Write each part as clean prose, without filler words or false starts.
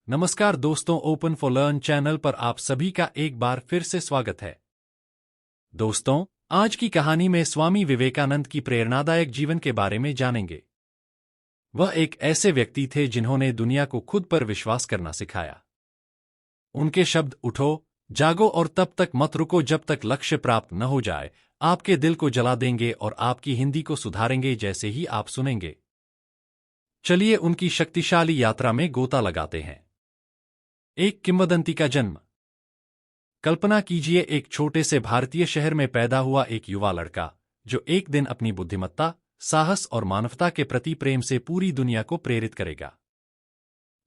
नमस्कार दोस्तों, open for learn channel पर आप सभी का एक बार फिर से स्वागत है। दोस्तों, आज की कहानी में स्वामी विवेकानंद की प्रेरणादायक जीवन के बारे में जानेंगे। वह एक ऐसे व्यक्ति थे जिन्होंने दुनिया को खुद पर विश्वास करना सिखाया। उनके शब्द उठो, जागो और तब तक मत रुको जब तक लक्ष्य प्राप्त न हो जाए, आपके दिल को जला देंगे और आपकी हिंदी को सुधारेंगे जैसे ही आप सुनेंगे। चलिए उनकी शक्तिशाली यात्रा में गोता लगाते हैं। एक किंवदंती का जन्म। कल्पना कीजिए, एक छोटे से भारतीय शहर में पैदा हुआ एक युवा लड़का, जो एक दिन अपनी बुद्धिमत्ता, साहस और मानवता के प्रति प्रेम से पूरी दुनिया को प्रेरित करेगा।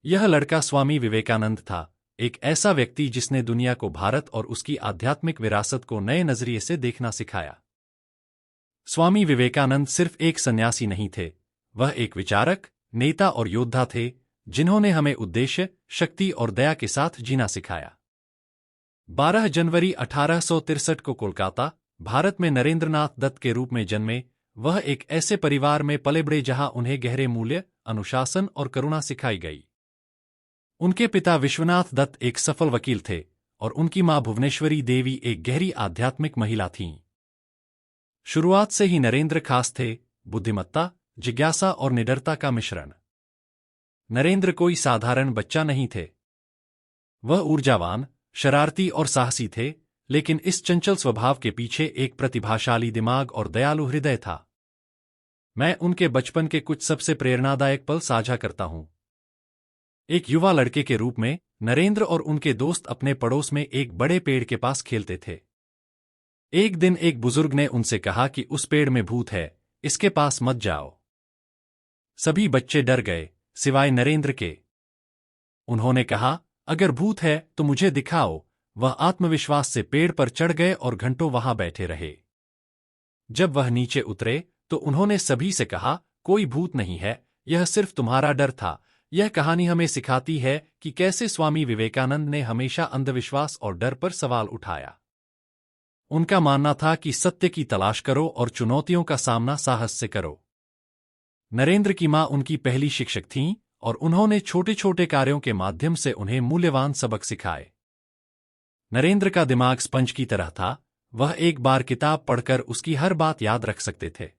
यह लड़का स्वामी विवेकानंद था, एक ऐसा व्यक्ति जिसने दुनिया को भारत और उसकी आध्यात्मिक विरासत को नए नजरिए से देखना सिखाया। स्वामी विवेकानंद सिर्फ एक सन्यासी नहीं थे, वह एक विचारक, नेता और योद्धा थे, जिन्होंने हमें उद्देश्य, शक्ति और दया के साथ जीना सिखाया। 12 जनवरी 1863 को कोलकाता, भारत में नरेंद्रनाथ दत्त के रूप में जन्मे। वह एक ऐसे परिवार में पले बढ़े जहां उन्हें गहरे मूल्य, अनुशासन और करुणा सिखाई गई। उनके पिता विश्वनाथ दत्त एक सफल वकील थे और उनकी मां भुवनेश्वरी देवी एक गहरी आध्यात्मिक महिला थीं। शुरुआत से ही नरेंद्र खास थे, बुद्धिमत्ता, जिज्ञासा और निडरता का मिश्रण। नरेंद्र कोई साधारण बच्चा नहीं थे। वह ऊर्जावान, शरारती और साहसी थे, लेकिन इस चंचल स्वभाव के पीछे एक प्रतिभाशाली दिमाग और दयालु हृदय था। मैं उनके बचपन के कुछ सबसे प्रेरणादायक पल साझा करता हूं। एक युवा लड़के के रूप में नरेंद्र और उनके दोस्त अपने पड़ोस में एक बड़े पेड़ के पास खेलते थे। एक दिन एक बुजुर्ग ने उनसे कहा कि उस पेड़ में भूत है, इसके पास मत जाओ। सभी बच्चे डर गए, सिवाय नरेंद्र के। उन्होंने कहा, अगर भूत है तो मुझे दिखाओ। वह आत्मविश्वास से पेड़ पर चढ़ गए और घंटों वहां बैठे रहे। जब वह नीचे उतरे तो उन्होंने सभी से कहा, कोई भूत नहीं है, यह सिर्फ तुम्हारा डर था। यह कहानी हमें सिखाती है कि कैसे स्वामी विवेकानंद ने हमेशा अंधविश्वास और डर पर सवाल उठाया। उनका मानना था कि सत्य की तलाश करो और चुनौतियों का सामना साहस से करो। नरेंद्र की मां उनकी पहली शिक्षक थीं और उन्होंने छोटे छोटे कार्यों के माध्यम से उन्हें मूल्यवान सबक सिखाए। नरेंद्र का दिमाग स्पंज की तरह था, वह एक बार किताब पढ़कर उसकी हर बात याद रख सकते थे।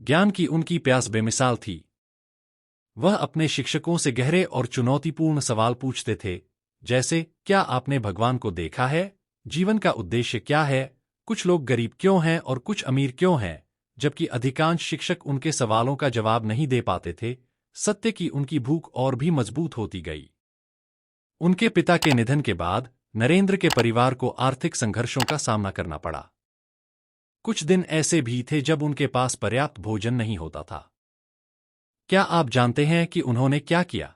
ज्ञान की उनकी प्यास बेमिसाल थी। वह अपने शिक्षकों से गहरे और चुनौतीपूर्ण सवाल पूछते थे, जैसे, क्या आपने भगवान को देखा है? जीवन का उद्देश्य क्या है? कुछ लोग गरीब क्यों हैं और कुछ अमीर क्यों हैं? जबकि अधिकांश शिक्षक उनके सवालों का जवाब नहीं दे पाते थे, सत्य की उनकी भूख और भी मजबूत होती गई। उनके पिता के निधन के बाद नरेंद्र के परिवार को आर्थिक संघर्षों का सामना करना पड़ा। कुछ दिन ऐसे भी थे जब उनके पास पर्याप्त भोजन नहीं होता था। क्या आप जानते हैं कि उन्होंने क्या किया?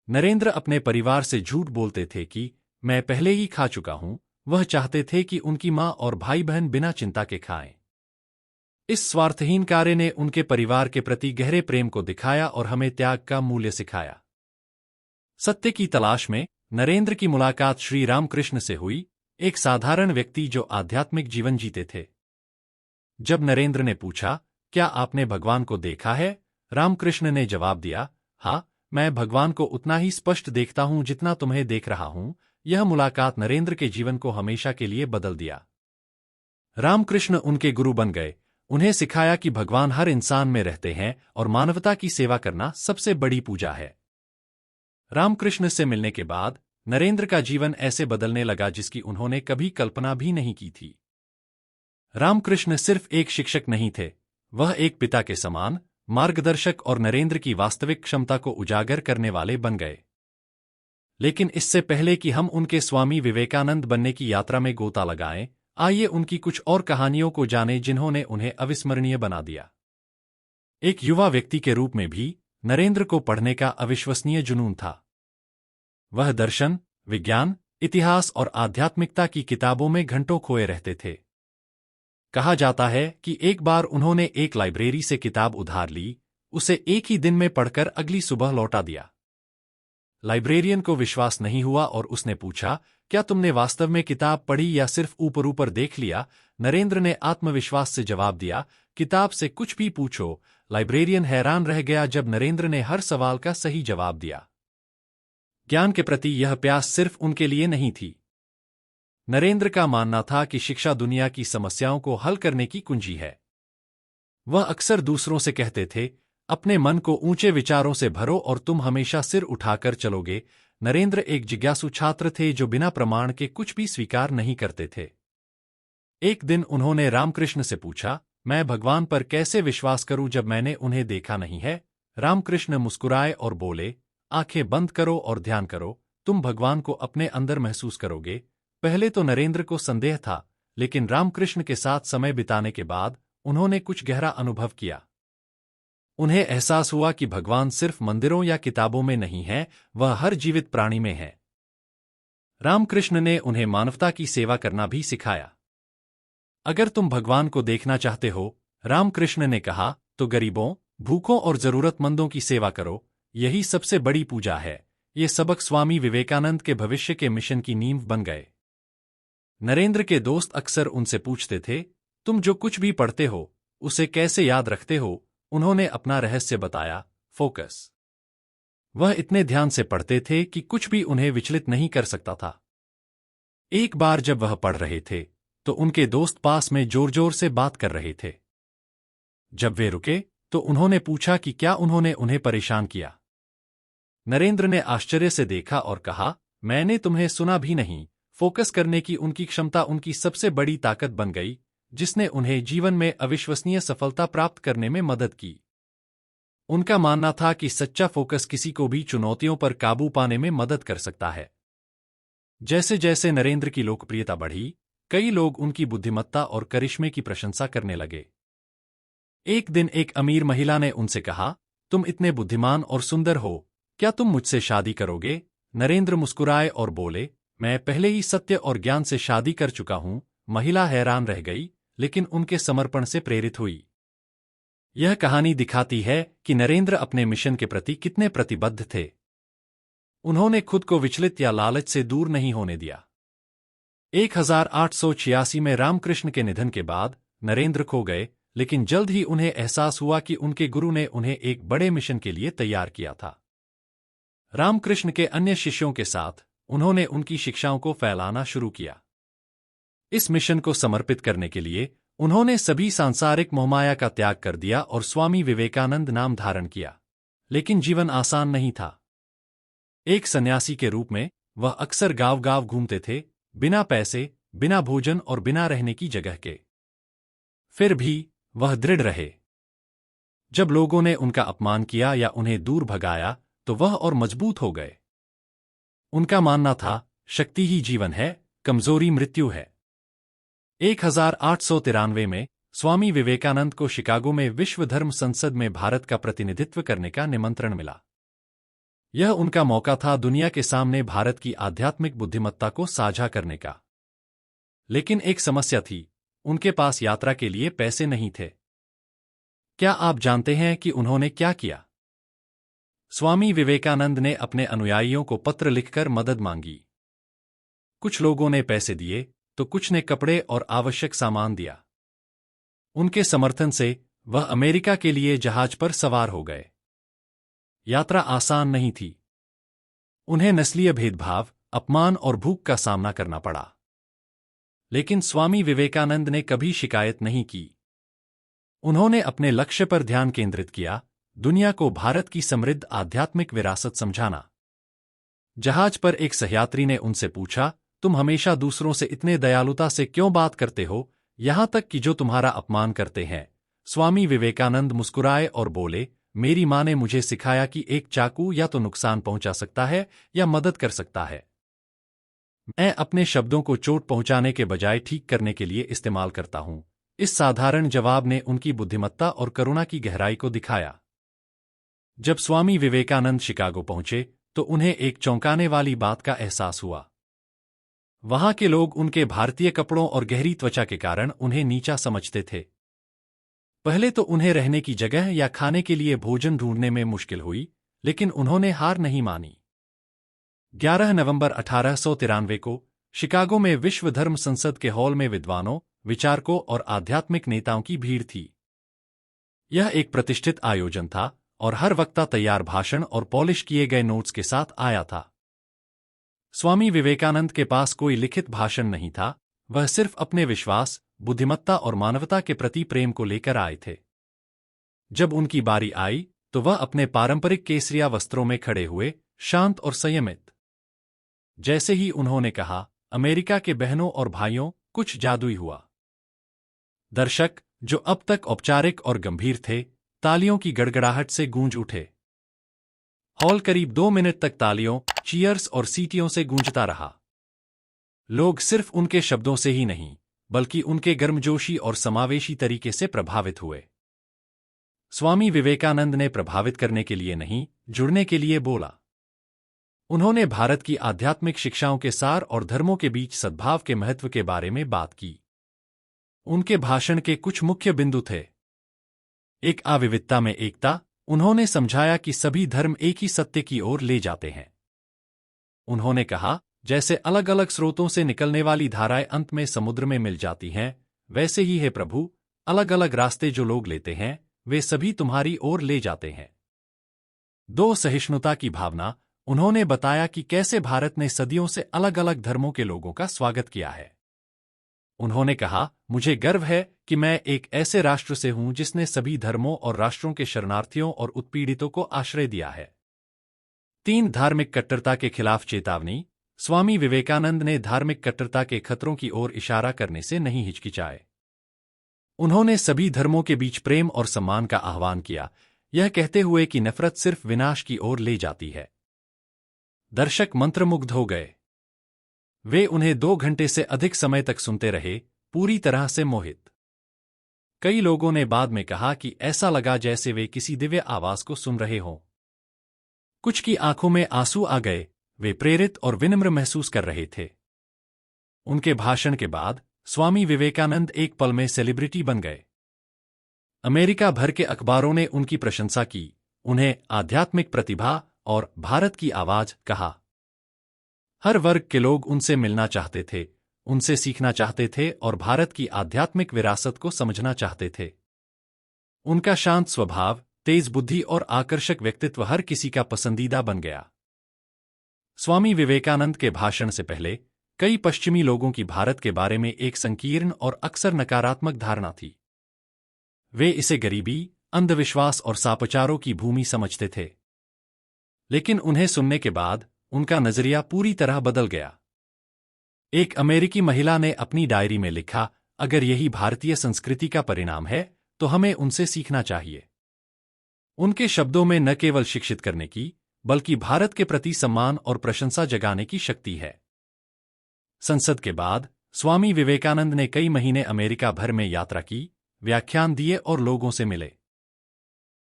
नरेंद्र अपने परिवार से झूठ बोलते थे कि मैं पहले ही खा चुका हूं। वह चाहते थे कि उनकी मां और भाई बहन बिना चिंता के खाएं। इस स्वार्थहीन कार्य ने उनके परिवार के प्रति गहरे प्रेम को दिखाया और हमें त्याग का मूल्य सिखाया। सत्य की तलाश में नरेंद्र की मुलाकात श्री रामकृष्ण से हुई, एक साधारण व्यक्ति जो आध्यात्मिक जीवन जीते थे। जब नरेंद्र ने पूछा, क्या आपने भगवान को देखा है? रामकृष्ण ने जवाब दिया, हाँ, मैं भगवान को उतना ही स्पष्ट देखता हूं जितना तुम्हें देख रहा हूं। यह मुलाकात नरेंद्र के जीवन को हमेशा के लिए बदल दिया। रामकृष्ण उनके गुरु बन गए। उन्हें सिखाया कि भगवान हर इंसान में रहते हैं और मानवता की सेवा करना सबसे बड़ी पूजा है। रामकृष्ण से मिलने के बाद नरेंद्र का जीवन ऐसे बदलने लगा जिसकी उन्होंने कभी कल्पना भी नहीं की थी। रामकृष्ण सिर्फ एक शिक्षक नहीं थे, वह एक पिता के समान मार्गदर्शक और नरेंद्र की वास्तविक क्षमता को उजागर करने वाले बन गए। लेकिन इससे पहले कि हम उनके स्वामी विवेकानंद बनने की यात्रा में गोता लगाएं, आइए उनकी कुछ और कहानियों को जानें जिन्होंने उन्हें अविस्मरणीय बना दिया। एक युवा व्यक्ति के रूप में भी नरेंद्र को पढ़ने का अविश्वसनीय जुनून था। वह दर्शन, विज्ञान, इतिहास और आध्यात्मिकता की किताबों में घंटों खोए रहते थे। कहा जाता है कि एक बार उन्होंने एक लाइब्रेरी से किताब उधार ली, उसे एक ही दिन में पढ़कर अगली सुबह लौटा दिया। लाइब्रेरियन को विश्वास नहीं हुआ और उसने पूछा, क्या तुमने वास्तव में किताब पढ़ी या सिर्फ ऊपर ऊपर देख लिया? नरेंद्र ने आत्मविश्वास से जवाब दिया, किताब से कुछ भी पूछो। लाइब्रेरियन हैरान रह गया जब नरेंद्र ने हर सवाल का सही जवाब दिया। ज्ञान के प्रति यह प्यास सिर्फ उनके लिए नहीं थी। नरेंद्र का मानना था कि शिक्षा दुनिया की समस्याओं को हल करने की कुंजी है। वह अक्सर दूसरों से कहते थे, अपने मन को ऊंचे विचारों से भरो और तुम हमेशा सिर उठाकर चलोगे। नरेंद्र एक जिज्ञासु छात्र थे जो बिना प्रमाण के कुछ भी स्वीकार नहीं करते थे। एक दिन उन्होंने रामकृष्ण से पूछा, मैं भगवान पर कैसे विश्वास करूं जब मैंने उन्हें देखा नहीं है? रामकृष्ण मुस्कुराए और बोले, आंखें बंद करो और ध्यान करो, तुम भगवान को अपने अंदर महसूस करोगे। पहले तो नरेंद्र को संदेह था, लेकिन रामकृष्ण के साथ समय बिताने के बाद उन्होंने कुछ गहरा अनुभव किया। उन्हें एहसास हुआ कि भगवान सिर्फ मंदिरों या किताबों में नहीं है, वह हर जीवित प्राणी में है। रामकृष्ण ने उन्हें मानवता की सेवा करना भी सिखाया। अगर तुम भगवान को देखना चाहते हो, रामकृष्ण ने कहा, तो गरीबों, भूखों और जरूरतमंदों की सेवा करो, यही सबसे बड़ी पूजा है। ये सबक स्वामी विवेकानंद के भविष्य के मिशन की नींव बन गए। नरेंद्र के दोस्त अक्सर उनसे पूछते थे, तुम जो कुछ भी पढ़ते हो, उसे कैसे याद रखते हो? उन्होंने अपना रहस्य बताया, फोकस। वह इतने ध्यान से पढ़ते थे कि कुछ भी उन्हें विचलित नहीं कर सकता था। एक बार जब वह पढ़ रहे थे, तो उनके दोस्त पास में जोर जोर से बात कर रहे थे। जब वे रुके, तो उन्होंने पूछा कि क्या उन्होंने उन्हें परेशान किया। नरेंद्र ने आश्चर्य से देखा और कहा, मैंने तुम्हें सुना भी नहीं। फोकस करने की उनकी क्षमता उनकी सबसे बड़ी ताकत बन गई, जिसने उन्हें जीवन में अविश्वसनीय सफलता प्राप्त करने में मदद की। उनका मानना था कि सच्चा फोकस किसी को भी चुनौतियों पर काबू पाने में मदद कर सकता है। जैसे जैसे नरेंद्र की लोकप्रियता बढ़ी, कई लोग उनकी बुद्धिमत्ता और करिश्मे की प्रशंसा करने लगे। एक दिन एक अमीर महिला ने उनसे कहा, तुम इतने बुद्धिमान और सुंदर हो, क्या तुम मुझसे शादी करोगे? नरेंद्र मुस्कुराए और बोले, मैं पहले ही सत्य और ज्ञान से शादी कर चुका हूं। महिला हैरान रह गई, लेकिन उनके समर्पण से प्रेरित हुई। यह कहानी दिखाती है कि नरेंद्र अपने मिशन के प्रति कितने प्रतिबद्ध थे। उन्होंने खुद को विचलित या लालच से दूर नहीं होने दिया। 1886 में रामकृष्ण के निधन के बाद नरेंद्र खो गए, लेकिन जल्द ही उन्हें एहसास हुआ कि उनके गुरु ने उन्हें एक बड़े मिशन के लिए तैयार किया था। रामकृष्ण के अन्य शिष्यों के साथ उन्होंने उनकी शिक्षाओं को फैलाना शुरू किया। इस मिशन को समर्पित करने के लिए उन्होंने सभी सांसारिक मोहमाया का त्याग कर दिया और स्वामी विवेकानंद नाम धारण किया। लेकिन जीवन आसान नहीं था। एक सन्यासी के रूप में वह अक्सर गांव-गांव घूमते थे, बिना पैसे, बिना भोजन और बिना रहने की जगह के। फिर भी वह दृढ़ रहे। जब लोगों ने उनका अपमान किया या उन्हें दूर भगाया, तो वह और मजबूत हो गए। उनका मानना था, शक्ति ही जीवन है, कमजोरी मृत्यु है। 1893 में स्वामी विवेकानंद को शिकागो में विश्व धर्म संसद में भारत का प्रतिनिधित्व करने का निमंत्रण मिला। यह उनका मौका था दुनिया के सामने भारत की आध्यात्मिक बुद्धिमत्ता को साझा करने का। लेकिन एक समस्या थी, उनके पास यात्रा के लिए पैसे नहीं थे। क्या आप जानते हैं कि उन्होंने क्या किया? स्वामी विवेकानंद ने अपने अनुयायियों को पत्र लिखकर मदद मांगी। कुछ लोगों ने पैसे दिए, तो कुछ ने कपड़े और आवश्यक सामान दिया। उनके समर्थन से वह अमेरिका के लिए जहाज पर सवार हो गए। यात्रा आसान नहीं थी। उन्हें नस्लीय भेदभाव, अपमान और भूख का सामना करना पड़ा। लेकिन स्वामी विवेकानंद ने कभी शिकायत नहीं की। उन्होंने अपने लक्ष्य पर ध्यान केंद्रित किया, दुनिया को भारत की समृद्ध आध्यात्मिक विरासत समझाना। जहाज पर एक सहयात्री ने उनसे पूछा, तुम हमेशा दूसरों से इतने दयालुता से क्यों बात करते हो, यहां तक कि जो तुम्हारा अपमान करते हैं? स्वामी विवेकानंद मुस्कुराए और बोले, मेरी मां ने मुझे सिखाया कि एक चाकू या तो नुकसान पहुंचा सकता है या मदद कर सकता है। मैं अपने शब्दों को चोट पहुंचाने के बजाय ठीक करने के लिए इस्तेमाल करता हूं। इस साधारण जवाब ने उनकी बुद्धिमत्ता और करुणा की गहराई को दिखाया। जब स्वामी विवेकानंद शिकागो पहुंचे, तो उन्हें एक चौंकाने वाली बात का एहसास हुआ। वहां के लोग उनके भारतीय कपड़ों और गहरी त्वचा के कारण उन्हें नीचा समझते थे। पहले तो उन्हें रहने की जगह या खाने के लिए भोजन ढूंढने में मुश्किल हुई, लेकिन उन्होंने हार नहीं मानी। 11 नवंबर 1893 को शिकागो में विश्व धर्म संसद के हॉल में विद्वानों, विचारकों और आध्यात्मिक नेताओं की भीड़ थी। यह एक प्रतिष्ठित आयोजन था और हर वक्ता तैयार भाषण और पॉलिश किए गए नोट्स के साथ आया था। स्वामी विवेकानंद के पास कोई लिखित भाषण नहीं था, वह सिर्फ अपने विश्वास, बुद्धिमत्ता और मानवता के प्रति प्रेम को लेकर आए थे। जब उनकी बारी आई तो वह अपने पारंपरिक केसरिया वस्त्रों में खड़े हुए, शांत और संयमित। जैसे ही उन्होंने कहा, अमेरिका के बहनों और भाइयों, कुछ जादुई हुआ। दर्शक, जो अब तक औपचारिक और गंभीर थे, तालियों की गड़गड़ाहट से गूंज उठे। हॉल करीब 2 मिनट तक तालियों, चीयर्स और सीटियों से गूंजता रहा। लोग सिर्फ उनके शब्दों से ही नहीं, बल्कि उनके गर्मजोशी और समावेशी तरीके से प्रभावित हुए। स्वामी विवेकानंद ने प्रभावित करने के लिए नहीं, जुड़ने के लिए बोला। उन्होंने भारत की आध्यात्मिक शिक्षाओं के सार और धर्मों के बीच सद्भाव के महत्व के बारे में बात की। उनके भाषण के कुछ मुख्य बिंदु थे। एक, अविविधता में एकता। उन्होंने समझाया कि सभी धर्म एक ही सत्य की ओर ले जाते हैं। उन्होंने कहा, जैसे अलग अलग स्रोतों से निकलने वाली धाराएं अंत में समुद्र में मिल जाती हैं, वैसे ही है प्रभु, अलग अलग रास्ते जो लोग लेते हैं, वे सभी तुम्हारी ओर ले जाते हैं। 2, सहिष्णुता की भावना। उन्होंने बताया कि कैसे भारत ने सदियों से अलग अलग धर्मों के लोगों का स्वागत किया है। उन्होंने कहा, मुझे गर्व है कि मैं एक ऐसे राष्ट्र से हूं जिसने सभी धर्मों और राष्ट्रों के शरणार्थियों और उत्पीड़ितों को आश्रय दिया है। 3, धार्मिक कट्टरता के खिलाफ चेतावनी। स्वामी विवेकानंद ने धार्मिक कट्टरता के खतरों की ओर इशारा करने से नहीं हिचकिचाए। उन्होंने सभी धर्मों के बीच प्रेम और सम्मान का आह्वान किया, यह कहते हुए कि नफरत सिर्फ विनाश की ओर ले जाती है। दर्शक मंत्रमुग्ध हो गए। वे उन्हें 2 घंटे से अधिक समय तक सुनते रहे, पूरी तरह से मोहित। कई लोगों ने बाद में कहा कि ऐसा लगा जैसे वे किसी दिव्य आवाज को सुन रहे हों। कुछ की आंखों में आंसू आ गए, वे प्रेरित और विनम्र महसूस कर रहे थे। उनके भाषण के बाद स्वामी विवेकानंद एक पल में सेलिब्रिटी बन गए। अमेरिका भर के अखबारों ने उनकी प्रशंसा की, उन्हें आध्यात्मिक प्रतिभा और भारत की आवाज कहा। हर वर्ग के लोग उनसे मिलना चाहते थे, उनसे सीखना चाहते थे और भारत की आध्यात्मिक विरासत को समझना चाहते थे। उनका शांत स्वभाव, तेज बुद्धि और आकर्षक व्यक्तित्व हर किसी का पसंदीदा बन गया। स्वामी विवेकानंद के भाषण से पहले कई पश्चिमी लोगों की भारत के बारे में एक संकीर्ण और अक्सर नकारात्मक धारणा थी। वे इसे गरीबी, अंधविश्वास और सापचारों की भूमि समझते थे। लेकिन उन्हें सुनने के बाद उनका नजरिया पूरी तरह बदल गया। एक अमेरिकी महिला ने अपनी डायरी में लिखा, अगर यही भारतीय संस्कृति का परिणाम है, तो हमें उनसे सीखना चाहिए। उनके शब्दों में न केवल शिक्षित करने की, बल्कि भारत के प्रति सम्मान और प्रशंसा जगाने की शक्ति है। संसद के बाद स्वामी विवेकानंद ने कई महीने अमेरिका भर में यात्रा की, व्याख्यान दिए और लोगों से मिले।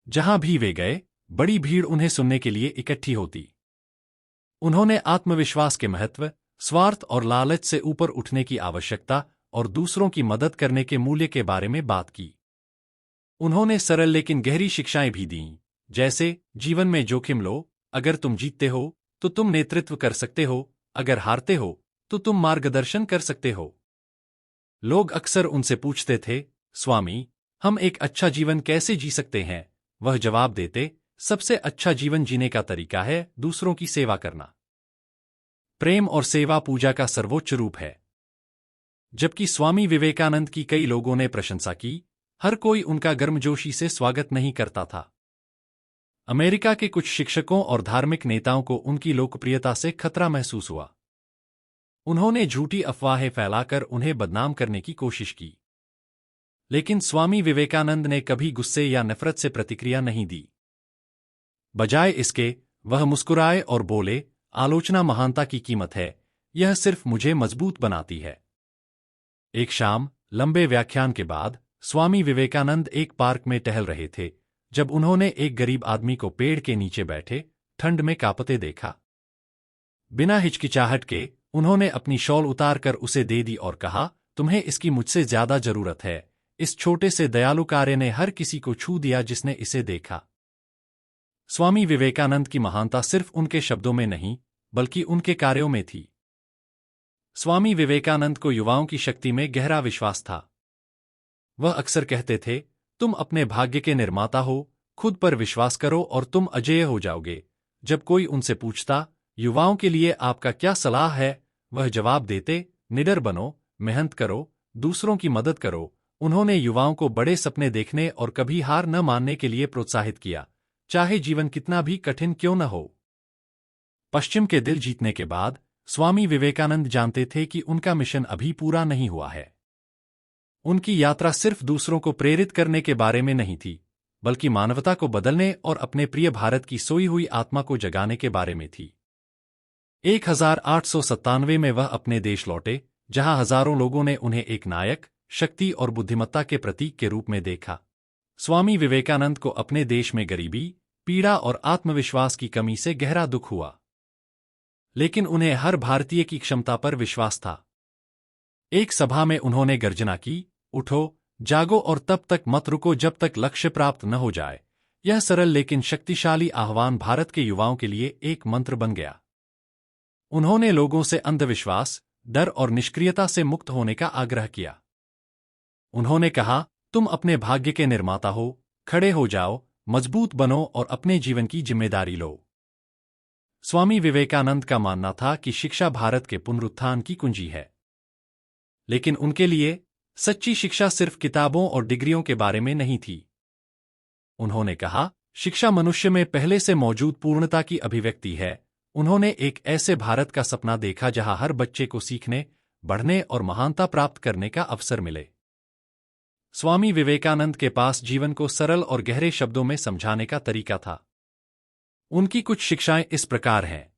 जहां भी वे गए, बड़ी भीड़ उन्हें सुनने के लिए इकट्ठी होती। उन्होंने आत्मविश्वास के महत्व, स्वार्थ और लालच से ऊपर उठने की आवश्यकता और दूसरों की मदद करने के मूल्य के बारे में बात की। उन्होंने सरल लेकिन गहरी शिक्षाएं भी दीं, जैसे जीवन में जोखिम लो, अगर तुम जीतते हो तो तुम नेतृत्व कर सकते हो, अगर हारते हो तो तुम मार्गदर्शन कर सकते हो। लोग अक्सर उनसे पूछते थे, स्वामी, हम एक अच्छा जीवन कैसे जी सकते हैं? वह जवाब देते, सबसे अच्छा जीवन जीने का तरीका है दूसरों की सेवा करना। प्रेम और सेवा पूजा का सर्वोच्च रूप है। जबकि स्वामी विवेकानंद की कई लोगों ने प्रशंसा की, हर कोई उनका गर्मजोशी से स्वागत नहीं करता था। अमेरिका के कुछ शिक्षकों और धार्मिक नेताओं को उनकी लोकप्रियता से खतरा महसूस हुआ। उन्होंने झूठी अफवाहें फैलाकर उन्हें बदनाम करने की कोशिश की। लेकिन स्वामी विवेकानंद ने कभी गुस्से या नफरत से प्रतिक्रिया नहीं दी। बजाय इसके, वह मुस्कुराए और बोले, आलोचना महानता की कीमत है, यह सिर्फ मुझे मजबूत बनाती है। एक शाम, लंबे व्याख्यान के बाद, स्वामी विवेकानंद एक पार्क में टहल रहे थे, जब उन्होंने एक गरीब आदमी को पेड़ के नीचे बैठे, ठंड में कांपते देखा। बिना हिचकिचाहट के, उन्होंने अपनी शॉल उतारकर उसे दे दी और कहा, तुम्हें इसकी मुझसे ज्यादा जरूरत है। इस छोटे से दयालु कार्य ने हर किसी को छू दिया जिसने इसे देखा। स्वामी विवेकानंद की महानता सिर्फ उनके शब्दों में नहीं, बल्कि उनके कार्यों में थी। स्वामी विवेकानंद को युवाओं की शक्ति में गहरा विश्वास था। वह अक्सर कहते थे, तुम अपने भाग्य के निर्माता हो, खुद पर विश्वास करो और तुम अजेय हो जाओगे। जब कोई उनसे पूछता, युवाओं के लिए आपका क्या सलाह है? वह जवाब देते, निडर बनो, मेहनत करो, दूसरों की मदद करो। उन्होंने युवाओं को बड़े सपने देखने और कभी हार न मानने के लिए प्रोत्साहित किया, चाहे जीवन कितना भी कठिन क्यों न हो। पश्चिम के दिल जीतने के बाद स्वामी विवेकानंद जानते थे कि उनका मिशन अभी पूरा नहीं हुआ है। उनकी यात्रा सिर्फ दूसरों को प्रेरित करने के बारे में नहीं थी, बल्कि मानवता को बदलने और अपने प्रिय भारत की सोई हुई आत्मा को जगाने के बारे में थी। 1897 में वह अपने देश लौटे, जहां हजारों लोगों ने उन्हें एक नायक, शक्ति और बुद्धिमत्ता के प्रतीक के रूप में देखा। स्वामी विवेकानंद को अपने देश में गरीबी, पीड़ा और आत्मविश्वास की कमी से गहरा दुख हुआ, लेकिन उन्हें हर भारतीय की क्षमता पर विश्वास था। एक सभा में उन्होंने गर्जना की, उठो, जागो और तब तक मत रुको जब तक लक्ष्य प्राप्त न हो जाए। यह सरल लेकिन शक्तिशाली आह्वान भारत के युवाओं के लिए एक मंत्र बन गया। उन्होंने लोगों से अंधविश्वास, डर और निष्क्रियता से मुक्त होने का आग्रह किया। उन्होंने कहा, तुम अपने भाग्य के निर्माता हो, खड़े हो जाओ, मजबूत बनो और अपने जीवन की जिम्मेदारी लो। स्वामी विवेकानंद का मानना था कि शिक्षा भारत के पुनरुत्थान की कुंजी है। लेकिन उनके लिए सच्ची शिक्षा सिर्फ किताबों और डिग्रियों के बारे में नहीं थी। उन्होंने कहा, शिक्षा मनुष्य में पहले से मौजूद पूर्णता की अभिव्यक्ति है। उन्होंने एक ऐसे भारत का सपना देखा जहां हर बच्चे को सीखने, बढ़ने और महानता प्राप्त करने का अवसर मिले। स्वामी विवेकानंद के पास जीवन को सरल और गहरे शब्दों में समझाने का तरीका था। उनकी कुछ शिक्षाएं इस प्रकार हैं।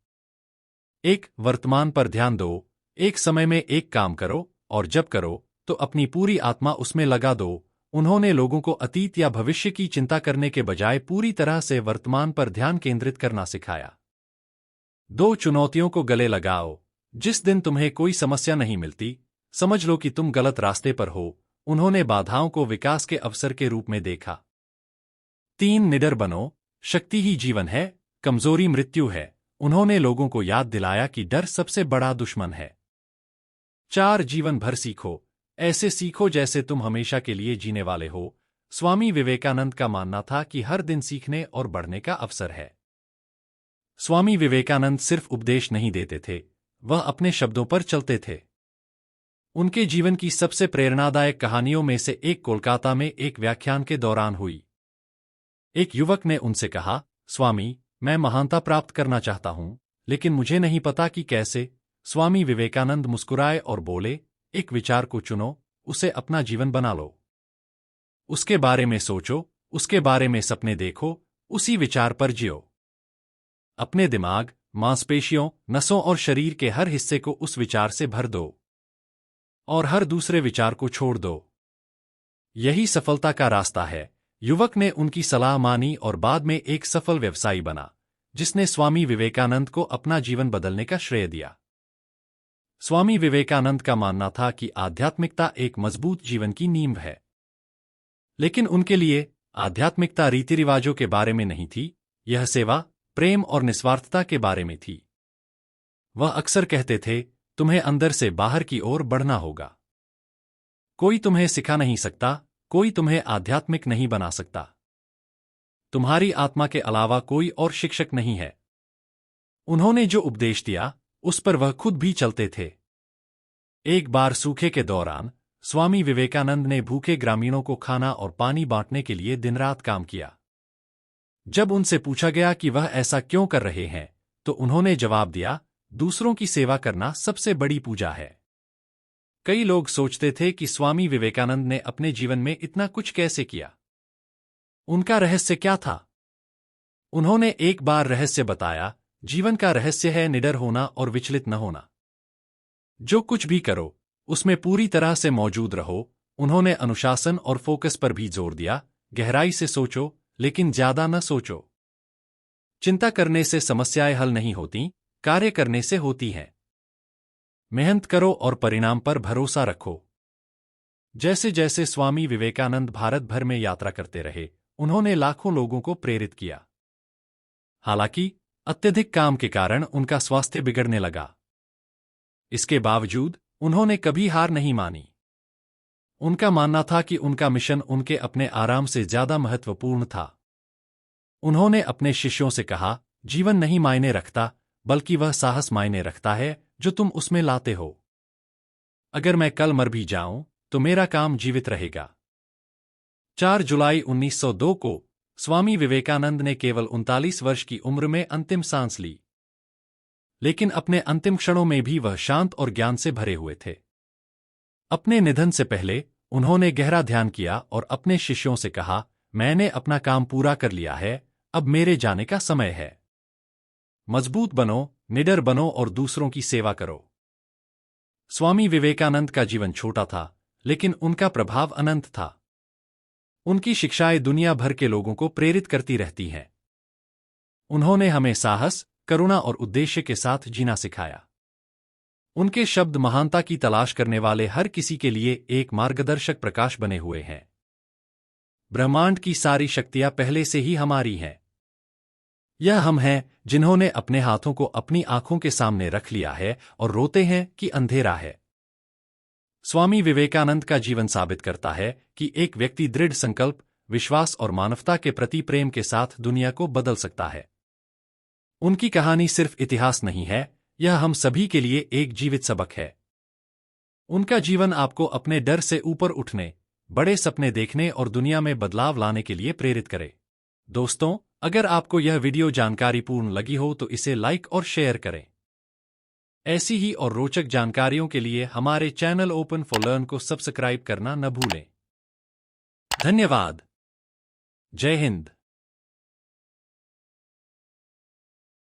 1. वर्तमान पर ध्यान दो। एक समय में एक काम करो, और जब करो तो अपनी पूरी आत्मा उसमें लगा दो। उन्होंने लोगों को अतीत या भविष्य की चिंता करने के बजाय पूरी तरह से वर्तमान पर ध्यान केंद्रित करना सिखाया। 2. चुनौतियों को गले लगाओ। जिस दिन तुम्हें कोई समस्या नहीं मिलती, समझ लो कि तुम गलत रास्ते पर हो। उन्होंने बाधाओं को विकास के अवसर के रूप में देखा। 3. निडर बनो। शक्ति ही जीवन है, कमजोरी मृत्यु है। उन्होंने लोगों को याद दिलाया कि डर सबसे बड़ा दुश्मन है। 4. जीवन भर सीखो। ऐसे सीखो जैसे तुम हमेशा के लिए जीने वाले हो। स्वामी विवेकानंद का मानना था कि हर दिन सीखने और बढ़ने का अवसर है। स्वामी विवेकानंद सिर्फ उपदेश नहीं देते थे, वह अपने शब्दों पर चलते थे। उनके जीवन की सबसे प्रेरणादायक कहानियों में से एक कोलकाता में एक व्याख्यान के दौरान हुई। एक युवक ने उनसे कहा, स्वामी, मैं महानता प्राप्त करना चाहता हूं, लेकिन मुझे नहीं पता कि कैसे। स्वामी विवेकानंद मुस्कुराए और बोले, एक विचार को चुनो, उसे अपना जीवन बना लो। उसके बारे में सोचो, उसके बारे में सपने देखो, उसी विचार पर जियो। अपने दिमाग, मांसपेशियों, नसों और शरीर के हर हिस्से को उस विचार से भर दो, और हर दूसरे विचार को छोड़ दो। यही सफलता का रास्ता है। युवक ने उनकी सलाह मानी और बाद में एक सफल व्यवसायी बना, जिसने स्वामी विवेकानंद को अपना जीवन बदलने का श्रेय दिया। स्वामी विवेकानंद का मानना था कि आध्यात्मिकता एक मजबूत जीवन की नींव है। लेकिन उनके लिए आध्यात्मिकता रीति रिवाजों के बारे में नहीं थी, यह सेवा, प्रेम और निस्वार्थता के बारे में थी। वह अक्सर कहते थे, तुम्हें अंदर से बाहर की ओर बढ़ना होगा। कोई तुम्हें सिखा नहीं सकता, कोई तुम्हें आध्यात्मिक नहीं बना सकता। तुम्हारी आत्मा के अलावा कोई और शिक्षक नहीं है। उन्होंने जो उपदेश दिया, उस पर वह खुद भी चलते थे। एक बार सूखे के दौरान स्वामी विवेकानंद ने भूखे ग्रामीणों को खाना और पानी बांटने के लिए दिन रात काम किया। जब उनसे पूछा गया कि वह ऐसा क्यों कर रहे हैं, तो उन्होंने जवाब दिया, दूसरों की सेवा करना सबसे बड़ी पूजा है। कई लोग सोचते थे कि स्वामी विवेकानंद ने अपने जीवन में इतना कुछ कैसे किया। उनका रहस्य क्या था? उन्होंने एक बार रहस्य बताया, जीवन का रहस्य है निडर होना और विचलित न होना। जो कुछ भी करो, उसमें पूरी तरह से मौजूद रहो। उन्होंने अनुशासन और फोकस पर भी जोर दिया। गहराई से सोचो, लेकिन ज्यादा न सोचो। चिंता करने से समस्याएं हल नहीं होती, कार्य करने से होती हैं। मेहनत करो और परिणाम पर भरोसा रखो। जैसे जैसे स्वामी विवेकानंद भारत भर में यात्रा करते रहे, उन्होंने लाखों लोगों को प्रेरित किया। हालांकि अत्यधिक काम के कारण उनका स्वास्थ्य बिगड़ने लगा। इसके बावजूद उन्होंने कभी हार नहीं मानी। उनका मानना था कि उनका मिशन उनके अपने आराम से ज्यादा महत्वपूर्ण था। उन्होंने अपने शिष्यों से कहा, जीवन नहीं मायने रखता, बल्कि वह साहस मायने रखता है जो तुम उसमें लाते हो। अगर मैं कल मर भी जाऊं तो मेरा काम जीवित रहेगा। 4 जुलाई 1902 को स्वामी विवेकानंद ने केवल 39 वर्ष की उम्र में अंतिम सांस ली। लेकिन अपने अंतिम क्षणों में भी वह शांत और ज्ञान से भरे हुए थे। अपने निधन से पहले उन्होंने गहरा ध्यान किया और अपने शिष्यों से कहा, मैंने अपना काम पूरा कर लिया है, अब मेरे जाने का समय है। मजबूत बनो, निडर बनो और दूसरों की सेवा करो। स्वामी विवेकानंद का जीवन छोटा था, लेकिन उनका प्रभाव अनंत था। उनकी शिक्षाएं दुनिया भर के लोगों को प्रेरित करती रहती हैं। उन्होंने हमें साहस, करुणा और उद्देश्य के साथ जीना सिखाया। उनके शब्द महानता की तलाश करने वाले हर किसी के लिए एक मार्गदर्शक प्रकाश बने हुए हैं। ब्रह्मांड की सारी शक्तियां पहले से ही हमारी हैं। यह हम हैं जिन्होंने अपने हाथों को अपनी आंखों के सामने रख लिया है और रोते हैं कि अंधेरा है। स्वामी विवेकानंद का जीवन साबित करता है कि एक व्यक्ति दृढ़ संकल्प, विश्वास और मानवता के प्रति प्रेम के साथ दुनिया को बदल सकता है। उनकी कहानी सिर्फ इतिहास नहीं है, यह हम सभी के लिए एक जीवित सबक है। उनका जीवन आपको अपने डर से ऊपर उठने, बड़े सपने देखने और दुनिया में बदलाव लाने के लिए प्रेरित करे। दोस्तों, अगर आपको यह वीडियो जानकारीपूर्ण लगी हो तो इसे लाइक और शेयर करें। ऐसी ही और रोचक जानकारियों के लिए हमारे चैनल ओपन फॉर लर्न को सब्सक्राइब करना न भूलें। धन्यवाद। जय हिंद।